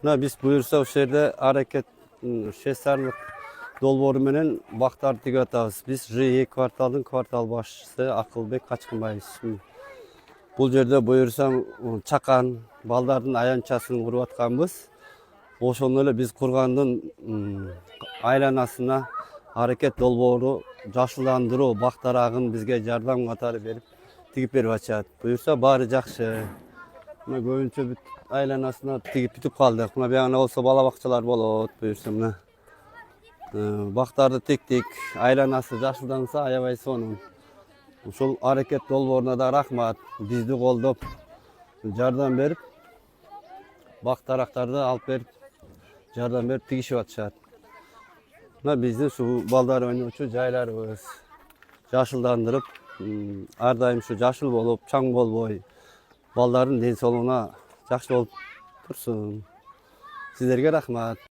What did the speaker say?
Biz buyursa o şerde hareket şesarlık dolboru menen baktарды тиге атабыз. Biz J2 kvartalın kvartal başçısı Akılbek Kaçkınbayız. Бұл жерде buyursam çakan baldardын аянчасын kurup atkanбыз. Ошондо эле biz kurgandын айланасына hareket dolboru жашылдандыруу бактарагын bizge жардам катары берип тигип берип атышат. Buyursa баары жакшы. Mına көбүнчө бүт айланасына тигип бүтүп калдык. Мына бияна болсо бала бакчалар болот. Buyursa мына бактарды тиктик, айланасы жашылданса аябай сонун. Ушул аракет долбооруна да рахмат. Бизди колдоп жардам берип, бактарактарды алып берип, жардам берип тигишип атышат. Мына биздин ушул балдар ойночу жайларыбыз жашылдандырып, ар дайым ушу жашыл болуп, чаң болбой, балдардын ден соолугуна жакшы болуп турсун. Сиздерге рахмат.